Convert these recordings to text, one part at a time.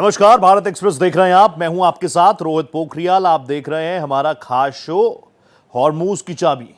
नमस्कार, भारत एक्सप्रेस देख रहे हैं आप। मैं हूं आपके साथ रोहित पोखरियाल। आप देख रहे हैं हमारा खास शो हॉर्मूज की चाबी।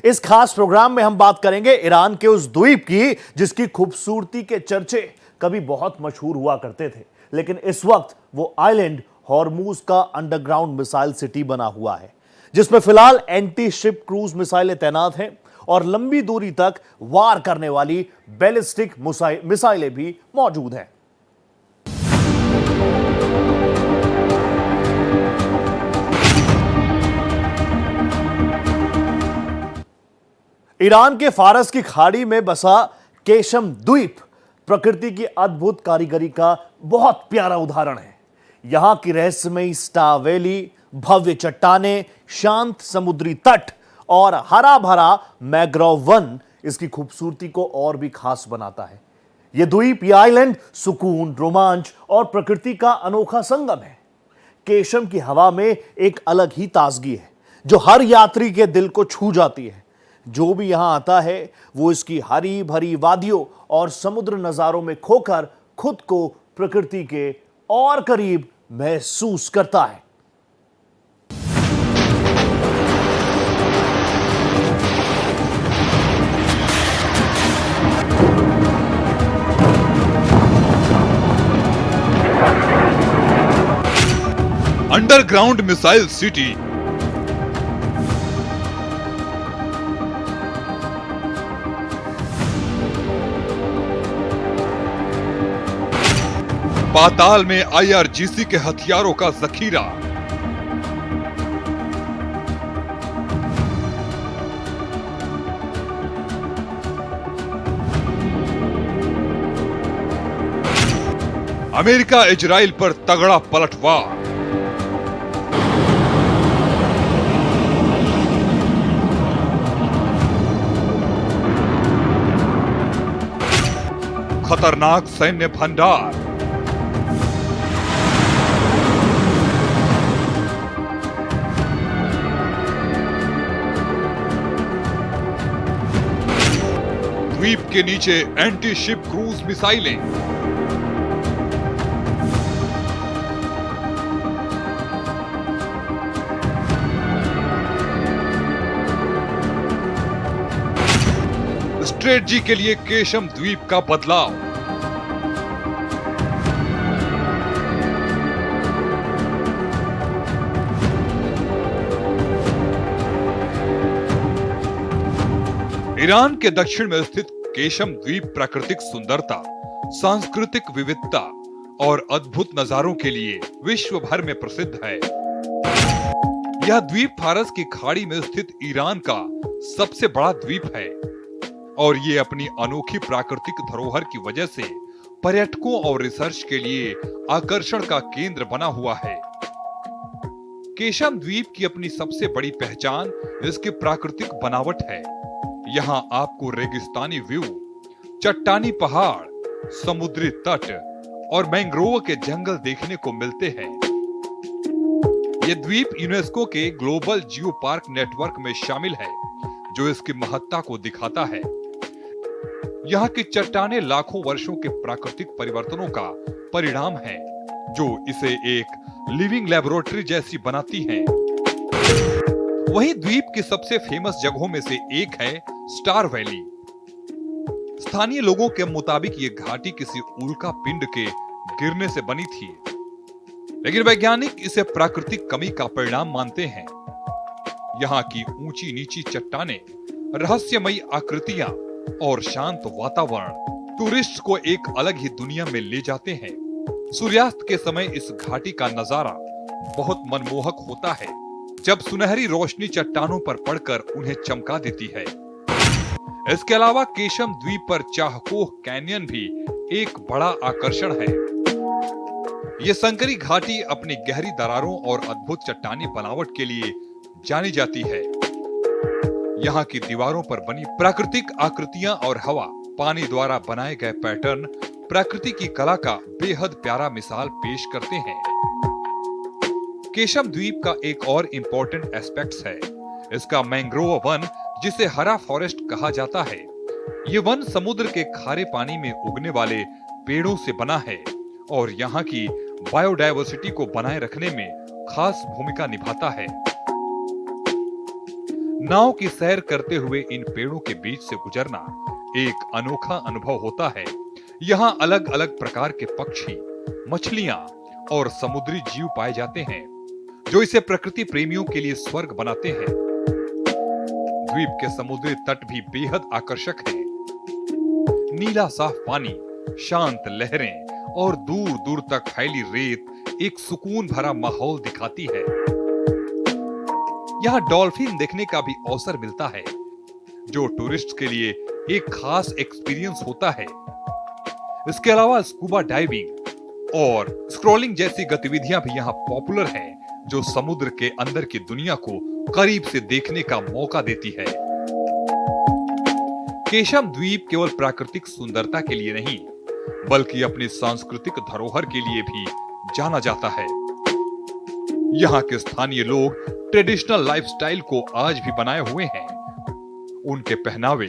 इस खास प्रोग्राम में हम बात करेंगे ईरान के उस द्वीप की जिसकी खूबसूरती के चर्चे कभी बहुत मशहूर हुआ करते थे, लेकिन इस वक्त वो आइलैंड हॉर्मूज का अंडरग्राउंड मिसाइल सिटी बना हुआ है, जिसमें फिलहाल एंटी शिप क्रूज मिसाइलें तैनात हैं और लंबी दूरी तक वार करने वाली बैलिस्टिक मिसाइलें भी मौजूद हैं। ईरान के फारस की खाड़ी में बसा केशम द्वीप प्रकृति की अद्भुत कारीगरी का बहुत प्यारा उदाहरण है। यहां की रहस्यमयी स्टार वैली, भव्य चट्टानें, शांत समुद्री तट और हरा भरा मैंग्रोव वन इसकी खूबसूरती को और भी खास बनाता है। यह द्वीप, यह आइलैंड सुकून, रोमांच और प्रकृति का अनोखा संगम है। केशम की हवा में एक अलग ही ताजगी है जो हर यात्री के दिल को छू जाती है। जो भी यहां आता है वो इसकी हरी भरी वादियों और समुद्र नजारों में खोकर खुद को प्रकृति के और करीब महसूस करता है। अंडरग्राउंड मिसाइल सिटी पाताल में आईआरजीसी के हथियारों का जखीरा, अमेरिका इजराइल पर तगड़ा पलटवार, खतरनाक सैन्य भंडार, द्वीप के नीचे एंटी शिप क्रूज मिसाइलें, स्ट्रेटजी के लिए केशम द्वीप का बदलाव, ईरान के दक्षिण में स्थित केशम द्वीप प्राकृतिक सुंदरता, सांस्कृतिक विविधता और अद्भुत नजारों के लिए विश्व भर में प्रसिद्ध है। यह द्वीप फारस की खाड़ी में स्थित ईरान का सबसे बड़ा द्वीप है और ये अपनी अनोखी प्राकृतिक धरोहर की वजह से पर्यटकों और रिसर्च के लिए आकर्षण का केंद्र बना हुआ है। केशम द्वीप की अपनी सबसे बड़ी पहचान इसकी प्राकृतिक बनावट है। यहाँ आपको रेगिस्तानी व्यू, चट्टानी पहाड़, समुद्री तट और मैंग्रोव के जंगल देखने को मिलते हैं। यह द्वीप यूनेस्को के ग्लोबल जियो पार्क नेटवर्क में शामिल है, जो इसकी महत्ता को दिखाता है। यहाँ की चट्टानें लाखों वर्षों के प्राकृतिक परिवर्तनों का परिणाम है, जो इसे एक लिविंग लेबोरेटरी जैसी बनाती हैं। वहीं द्वीप की सबसे फेमस जगहों में से एक है स्टार वैली। स्थानीय लोगों के मुताबिक ये घाटी किसी उल्का पिंड के गिरने से बनी थी, लेकिन वैज्ञानिक इसे प्राकृतिक कमी का परिणाम मानते हैं। यहाँ की ऊंची नीची चट्टानें, रहस्यमयी आकृतियां और शांत वातावरण टूरिस्ट को एक अलग ही दुनिया में ले जाते हैं। सूर्यास्त के समय इस घाटी का नजारा बहुत मनमोहक होता है, जब सुनहरी रोशनी चट्टानों पर पड़कर उन्हें चमका देती है। इसके अलावा केशम द्वीप पर चाहकोह कैनियन भी एक बड़ा आकर्षण है। ये संकरी घाटी अपनी गहरी दरारों और अद्भुत चट्टानी बनावट के लिए जानी जाती है। यहाँ की दीवारों पर बनी प्राकृतिक आकृतियां और हवा पानी द्वारा बनाए गए पैटर्न प्रकृति की कला का बेहद प्यारा मिसाल पेश करते हैं। केशम द्वीप का एक और इम्पोर्टेंट एस्पेक्ट है इसका मैंग्रोव वन, जिसे हरा फॉरेस्ट कहा जाता है। ये वन समुद्र के खारे पानी में उगने वाले पेड़ों से बना है और यहाँ की बायोडायवर्सिटी को बनाए रखने में खास भूमिका निभाता है। नाव की सैर करते हुए इन पेड़ों के बीच से गुजरना एक अनोखा अनुभव होता है। यहाँ अलग अलग प्रकार के पक्षी, मछलियां और समुद्री जीव पाए जाते हैं, जो इसे प्रकृति प्रेमियों के लिए स्वर्ग बनाते हैं। द्वीप के समुद्री तट भी बेहद आकर्षक हैं। नीला साफ पानी, शांत लहरें और दूर दूर तक फैली रेत एक सुकून भरा माहौल दिखाती है। यहाँ डॉल्फिन देखने का भी अवसर मिलता है, जो टूरिस्ट के लिए एक खास एक्सपीरियंस होता है। इसके अलावा स्कूबा डाइविंग और स्क्रॉलिंग जैसी गतिविधियां भी यहाँ पॉपुलर हैं, जो समुद्र के अंदर की दुनिया को करीब से देखने का मौका देती है। केशम द्वीप केवल प्राकृतिक सुंदरता के लिए नहीं, बल्कि अपनी सांस्कृतिक धरोहर के लिए भी जाना जाता है। यहाँ के स्थानीय लोग ट्रेडिशनल लाइफस्टाइल को आज भी बनाए हुए हैं। उनके पहनावे,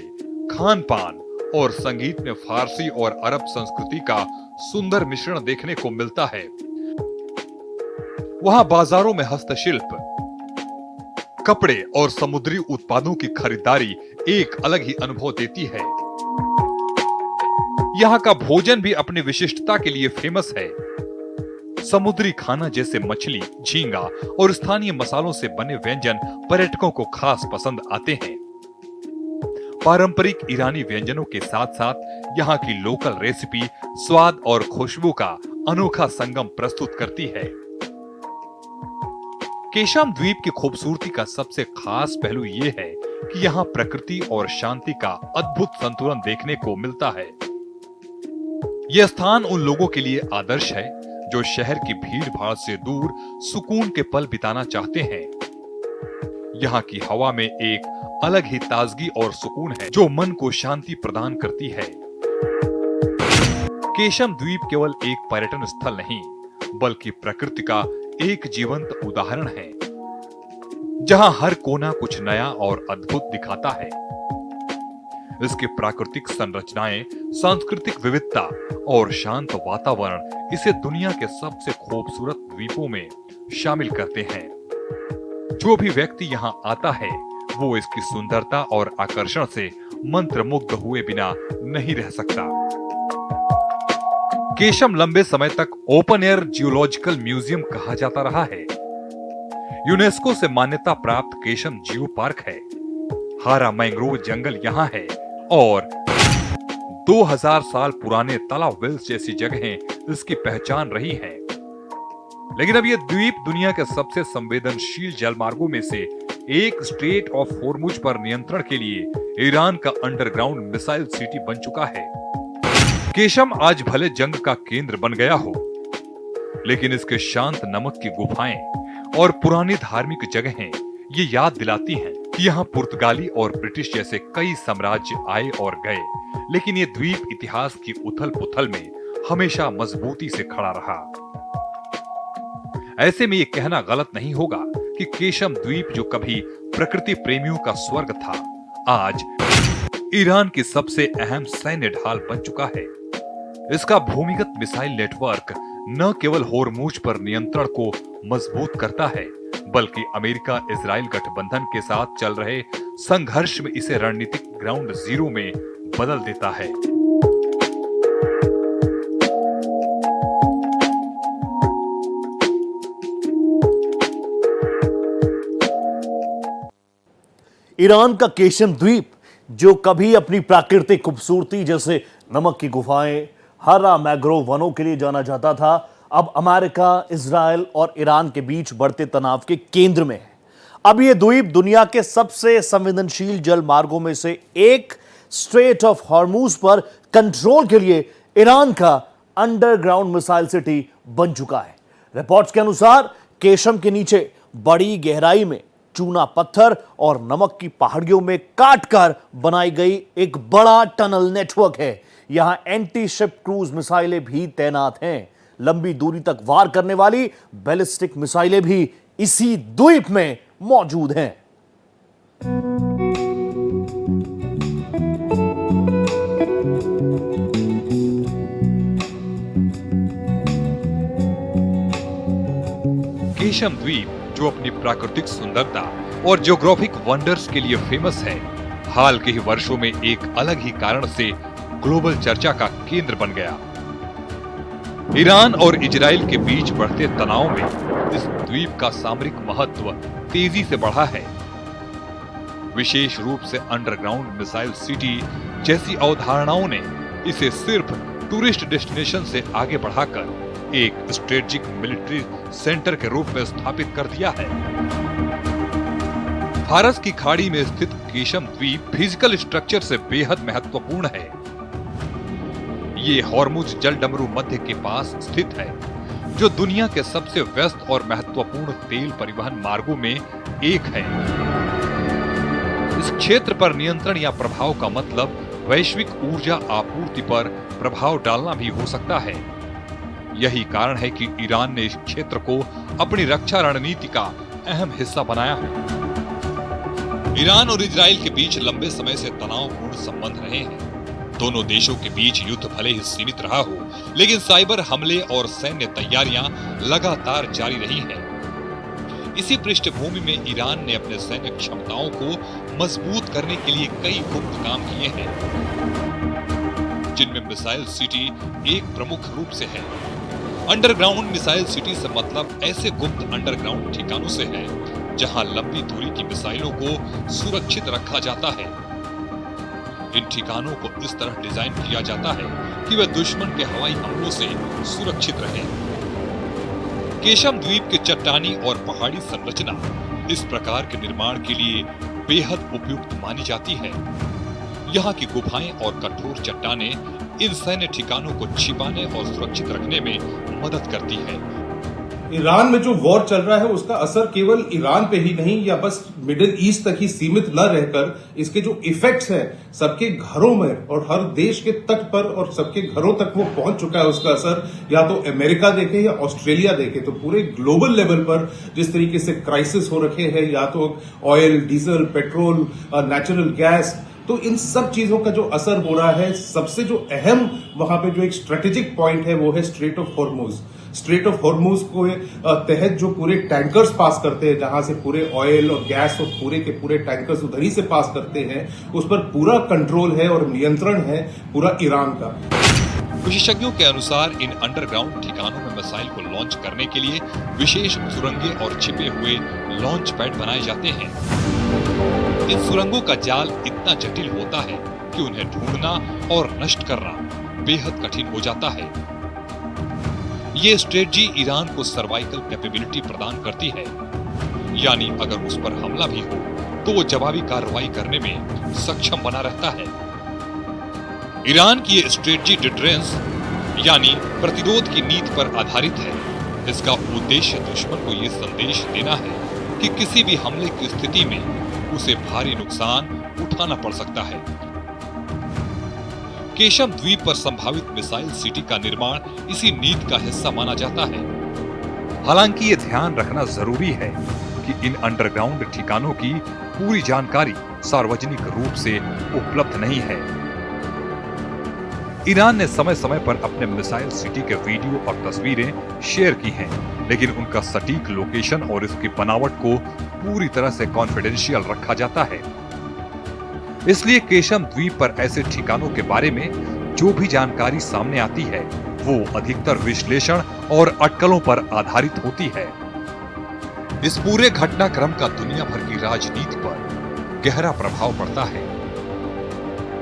खान पान और संगीत में फारसी और अरब संस्कृति का सुंदर मिश्रण देखने को मिलता है। वहां बाजारों में हस्तशिल्प, कपड़े और समुद्री उत्पादों की खरीदारी एक अलग ही अनुभव देती है। यहाँ का भोजन भी अपनी विशिष्टता के लिए फेमस है। समुद्री खाना जैसे मछली, झींगा और स्थानीय मसालों से बने व्यंजन पर्यटकों को खास पसंद आते हैं। पारंपरिक ईरानी व्यंजनों के साथ साथ यहाँ की लोकल रेसिपी स्वाद और खुशबू का अनोखा संगम प्रस्तुत करती है। केशम द्वीप की खूबसूरती का सबसे खास पहलू यह है कि यहाँ प्रकृति और शांति का अद्भुत संतुलन देखने को मिलता है। यह स्थान उन लोगों के लिए आदर्श है जो शहर की भीड़ भाड़ से दूर सुकून के पल बिताना चाहते हैं। यहाँ की हवा में एक अलग ही ताजगी और सुकून है, जो मन को शांति प्रदान करती है। केशम द्वीप केवल एक पर्यटन स्थल नहीं, बल्कि प्रकृति का एक जीवंत उदाहरण है, जहां हर कोना कुछ नया और अद्भुत दिखाता है। इसकी प्राकृतिक संरचनाएं, सांस्कृतिक विविधता और शांत वातावरण इसे दुनिया के सबसे खूबसूरत द्वीपों में शामिल करते हैं। जो भी व्यक्ति यहाँ आता है, वो इसकी सुंदरता और आकर्षण से मंत्रमुग्ध हुए बिना नहीं रह सकता। केशम लंबे समय तक ओपन एयर जियोलॉजिकल म्यूजियम कहा जाता रहा है। यूनेस्को से मान्यता प्राप्त केशम जियो पार्क है। हारा मैंग्रोव जंगल यहाँ है और 2000 साल पुराने तालाब वेल्स जैसी जगहें इसकी पहचान रही हैं। लेकिन अब यह द्वीप दुनिया के सबसे संवेदनशील जलमार्गों में से एक स्ट्रेट ऑफ होर्मुज पर नियंत्रण के लिए ईरान का अंडरग्राउंड मिसाइल सिटी बन चुका है। केशम आज भले जंग का केंद्र बन गया हो, लेकिन इसके शांत नमक की गुफाएं और पुरानी धार्मिक जगहें ये याद दिलाती हैं कि यहाँ पुर्तगाली और ब्रिटिश जैसे कई साम्राज्य आए और गए, लेकिन ये द्वीप इतिहास की उथल पुथल में हमेशा मजबूती से खड़ा रहा। ऐसे में ये कहना गलत नहीं होगा कि केशम द्वीप, जो कभी प्रकृति प्रेमियों का स्वर्ग था, आज ईरान की सबसे अहम सैन्य ढाल बन चुका है। इसका भूमिगत मिसाइल नेटवर्क न केवल होर्मुज पर नियंत्रण को मजबूत करता है, बल्कि अमेरिका इजराइल गठबंधन के साथ चल रहे संघर्ष में इसे रणनीतिक ग्राउंड जीरो में बदल देता है। ईरान का केशम द्वीप, जो कभी अपनी प्राकृतिक खूबसूरती जैसे नमक की गुफाएं, हरा मैंग्रोव वनों के लिए जाना जाता था, अब अमेरिका, इजराइल और ईरान के बीच बढ़ते तनाव के केंद्र में है। अब यह द्वीप दुनिया के सबसे संवेदनशील जल मार्गों में से एक स्ट्रेट ऑफ हॉर्मुज पर कंट्रोल के लिए ईरान का अंडरग्राउंड मिसाइल सिटी बन चुका है। रिपोर्ट्स के अनुसार केशम के नीचे बड़ी गहराई में चूना पत्थर और नमक की पहाड़ियों में काटकर बनाई गई एक बड़ा टनल नेटवर्क है। यहां एंटी शिप क्रूज मिसाइलें भी तैनात हैं। लंबी दूरी तक वार करने वाली बैलिस्टिक मिसाइलें भी इसी द्वीप में मौजूद हैं। केशम द्वीप, जो अपनी प्राकृतिक सुंदरता और ज्योग्राफिक वंडर्स के लिए फेमस है, हाल के ही वर्षों में एक अलग ही कारण से ग्लोबल चर्चा का केंद्र बन गया। ईरान और इजराइल के बीच बढ़ते तनाव में इस द्वीप का सामरिक महत्व तेजी से बढ़ा है। विशेष रूप से अंडरग्राउंड मिसाइल सिटी जैसी अवधारणाओं ने इसे सिर्फ टूरिस्ट डेस्टिनेशन से आगे बढ़ाकर एक स्ट्रेटेजिक मिलिट्री सेंटर के रूप में स्थापित कर दिया है। फारस की खाड़ी में स्थित केशम द्वीप फिजिकल स्ट्रक्चर से बेहद महत्वपूर्ण है। ये हॉर्मुज जलडमरू मध्य के पास स्थित है, जो दुनिया के सबसे व्यस्त और महत्वपूर्ण तेल परिवहन मार्गों में एक है। इस क्षेत्र पर नियंत्रण या प्रभाव का मतलब वैश्विक ऊर्जा आपूर्ति पर प्रभाव डालना भी हो सकता है। यही कारण है कि ईरान ने इस क्षेत्र को अपनी रक्षा रणनीति का अहम हिस्सा बनाया है। ईरान और इजराइल के बीच लंबे समय से तनावपूर्ण संबंध रहे हैं। दोनों देशों के बीच युद्ध भले ही सीमित रहा हो, लेकिन साइबर हमले और सैन्य तैयारियां लगातार जारी रही हैं। इसी पृष्ठभूमि में ईरान ने अपने सैन्य क्षमताओं को मजबूत करने के लिए कई गुप्त काम किए हैं, जिनमें मिसाइल सिटी एक प्रमुख रूप से है। अंडरग्राउंड मिसाइल सिटी से मतलब ऐसे गुप्त अंडरग्राउंड ठिकानों से है जहां लंबी दूरी की मिसाइलों को सुरक्षित रखा जाता है। इन ठिकानों को इस तरह डिजाइन किया जाता है कि वे दुश्मन के हवाई हमलों से सुरक्षित रहें। केशम द्वीप की चट्टानी और पहाड़ी संरचना इस प्रकार के निर्माण के लिए बेहद उपयुक्त मानी जाती है। यहाँ की गुफाएं और कठोर चट्टानें इन सैन्य ठिकानों को छिपाने और सुरक्षित रखने में मदद करती है। ईरान में जो वॉर चल रहा है उसका असर केवल ईरान पे ही नहीं या बस मिडिल ईस्ट तक ही सीमित न रहकर इसके जो इफेक्ट्स हैं सबके घरों में और हर देश के तट पर और सबके घरों तक वो पहुंच चुका है। उसका असर या तो अमेरिका देखे या ऑस्ट्रेलिया देखे, तो पूरे ग्लोबल लेवल पर जिस तरीके से क्राइसिस हो रखे हैं, या तो oil, diesel, petrol, natural gas, तो इन सब चीजों का जो असर हो रहा है, सबसे जो अहम वहां पे जो एक स्ट्रेटेजिक पॉइंट है वो है straight of Hormuz. Straight of Hormuz को तहत जो पूरे टैंकर्स पास करते हैं, जहां से पूरे ऑयल और गैस और पूरे के पूरे टैंकर्स उधर ही से पास करते हैं, उस पर पूरा कंट्रोल है और नियंत्रण है पूरा ईरान का। विशेषज्ञों के अनुसार इन अंडरग्राउंड ठिकानों में मिसाइल को लॉन्च करने के लिए विशेष सुरंगें और छिपे हुए लॉन्च पैड बनाए जाते हैं। इन सुरंगों का जाल इतना जटिल होता है कि उन्हें ढूंढना और नष्ट करना बेहद कठिन हो जाता है। ये स्ट्रेटजी ईरान को सर्वाइकल कैपेबिलिटी प्रदान करती है, यानी अगर उस पर हमला भी हो तो वो जवाबी कार्रवाई करने में सक्षम बना रहता है। ईरान की ये स्ट्रेटजी डिटरेंस यानी प्रतिरोध की नीति पर आधारित है। इसका उद्देश्य दुश्मन को ये संदेश देना है कि किसी भी हमले की स्थिति में उसे भारी नुकसान उठाना पड़ सकता है। केशम द्वीप पर संभावित मिसाइल सिटी का निर्माण इसी नीति का हिस्सा माना जाता है। हालांकि ये ध्यान रखना जरूरी है कि इन अंडरग्राउंड ठिकानों की पूरी जानकारी सार्वजनिक रूप से उपलब्ध नहीं है। ईरान ने समय समय पर अपने मिसाइल सिटी के वीडियो और तस्वीरें शेयर की हैं, लेकिन उनका सटीक लोकेशन और इसकी बनावट को पूरी तरह से कॉन्फिडेंशियल रखा जाता है। इसलिए केशम द्वीप पर ऐसे ठिकानों के बारे में जो भी जानकारी सामने आती है वो अधिकतर विश्लेषण और अटकलों पर आधारित होती है। इस पूरे घटनाक्रम का दुनिया भर की राजनीति पर गहरा प्रभाव पड़ता है।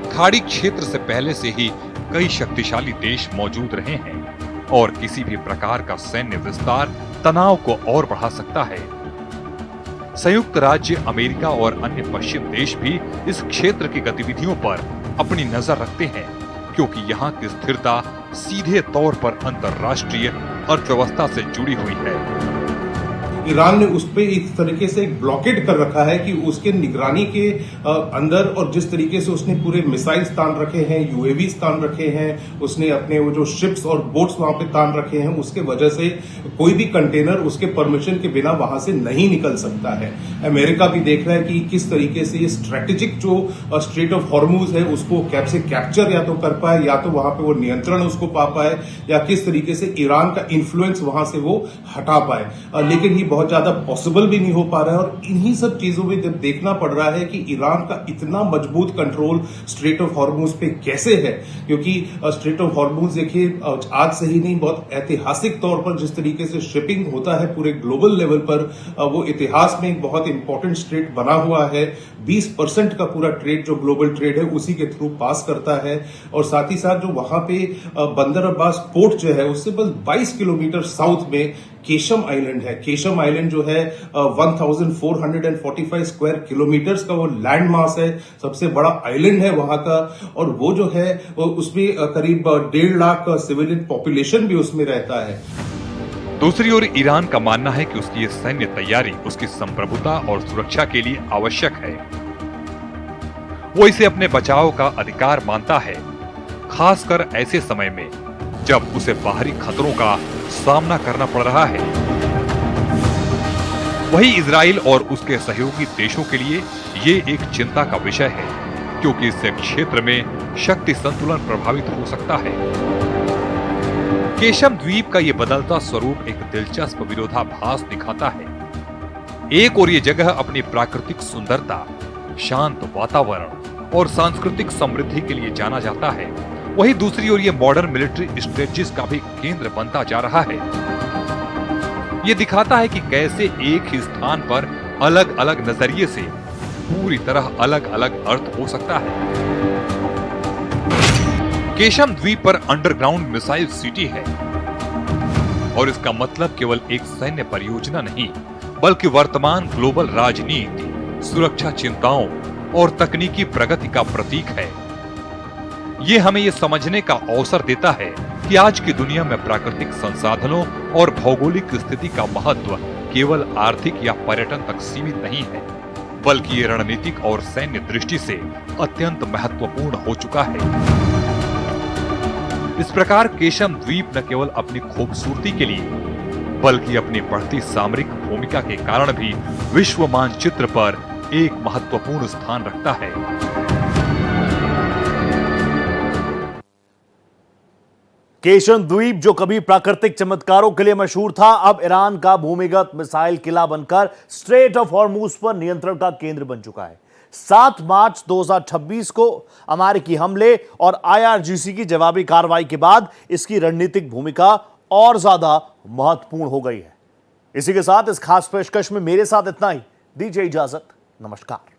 खाड़ी क्षेत्र से पहले से ही कई शक्तिशाली देश मौजूद रहे हैं और किसी भी प्रकार का सैन्य विस्तार तनाव को और बढ़ा सकता है। संयुक्त राज्य अमेरिका और अन्य पश्चिम देश भी इस क्षेत्र की गतिविधियों पर अपनी नजर रखते हैं, क्योंकि यहाँ की स्थिरता सीधे तौर पर अंतर्राष्ट्रीय अर्थव्यवस्था से जुड़ी हुई है। ईरान ने उस पर इस तरीके से एक ब्लॉकेट कर रखा है कि उसके निगरानी के अंदर, और जिस तरीके से उसने पूरे मिसाइल तान रखे हैं, यूएवी तान रखे हैं, उसने अपने वो जो शिप्स और बोट्स वहां पे तान रखे हैं, उसके वजह से कोई भी कंटेनर उसके परमिशन के बिना वहां से नहीं निकल सकता है। अमेरिका भी देख रहा है कि किस तरीके से ये स्ट्रेटेजिक जो स्ट्रेट ऑफ हॉर्मुज है उसको कैसे कैप्चर या तो कर पाए, या तो वहां पे वो नियंत्रण उसको पा पाए, या किस तरीके से ईरान का इन्फ्लुएंस वहां से वो हटा पाए। लेकिन ये बहुत ज्यादा पॉसिबल भी नहीं हो पा रहा है। और इन्हीं सब चीजों में जब देखना पड़ रहा है कि ईरान का इतना मजबूत कंट्रोल स्ट्रेट ऑफ हॉर्मुज पे कैसे है, क्योंकि स्ट्रेट ऑफ हॉर्मुज देखिए आज से ही नहीं, बहुत ऐतिहासिक तौर पर जिस तरीके से शिपिंग होता है पूरे ग्लोबल लेवल पर, वो इतिहास में एक बहुत इंपॉर्टेंट स्ट्रेट बना हुआ है। 20% का पूरा ट्रेड जो ग्लोबल ट्रेड है उसी के थ्रू पास करता है। और साथ ही साथ जो वहां पे बंदर अब्बास पोर्ट जो है उससे बस 22 किलोमीटर साउथ में केशम आइलैंड है। केशम आइलैंड जो है 1445 स्क्वायर किलोमीटर्स का वो लैंड मास है, सबसे बड़ा आइलैंड है वहां का। और वो जो है उसमें करीब 1.5 लाख सिविलियन पॉपुलेशन भी उसमें रहता है। दूसरी ओर ईरान का मानना है कि उसकी ये सैन्य तैयारी उसकी संप्रभुता और सुरक्षा के लिए आवश्यक है। वो इसे अपने बचाव का अधिकार मानता है, खासकर ऐसे समय में जब उसे बाहरी खतरों का सामना करना पड़ रहा है। वही इजराइल और उसके सहयोगी देशों के लिए ये एक चिंता का विषय है, क्योंकि इससे क्षेत्र में शक्ति संतुलन प्रभावित हो सकता है। केशम द्वीप का यह बदलता स्वरूप एक दिलचस्प विरोधाभास दिखाता है। एक और ये जगह अपनी प्राकृतिक सुंदरता, शांत वातावरण और सांस्कृतिक समृद्धि के लिए जाना जाता है। वहीं दूसरी ओर ये मॉडर्न मिलिट्री स्ट्रेटजीज का भी केंद्र बनता जा रहा है। ये दिखाता है कि कैसे एक ही स्थान पर अलग अलग नजरिए से पूरी तरह अलग अलग अर्थ हो सकता है। केशम द्वीप पर अंडरग्राउंड मिसाइल सिटी है और इसका मतलब केवल एक सैन्य परियोजना नहीं, बल्कि वर्तमान ग्लोबल राजनीति, सुरक्षा चिंताओं और तकनीकी प्रगति का प्रतीक है। ये हमें ये समझने का अवसर देता है कि आज की दुनिया में प्राकृतिक संसाधनों और भौगोलिक स्थिति का महत्व केवल आर्थिक या पर्यटन तक सीमित नहीं है, बल्कि ये रणनीतिक और सैन्य दृष्टि से अत्यंत महत्वपूर्ण हो चुका है। इस प्रकार केशम द्वीप न केवल अपनी खूबसूरती के लिए, बल्कि अपनी बढ़ती सामरिक भूमिका के कारण भी विश्व मानचित्र पर एक महत्वपूर्ण स्थान रखता है। केशम द्वीप जो कभी प्राकृतिक चमत्कारों के लिए मशहूर था, अब ईरान का भूमिगत मिसाइल किला बनकर स्ट्रेट ऑफ हॉर्मुज पर नियंत्रण का केंद्र बन चुका है। 7 मार्च 2026 को अमेरिकी हमले और IRGC की जवाबी कार्रवाई के बाद इसकी रणनीतिक भूमिका और ज्यादा महत्वपूर्ण हो गई है। इसी के साथ इस खास पेशकश में मेरे साथ इतना ही। दीजिए इजाजत, नमस्कार।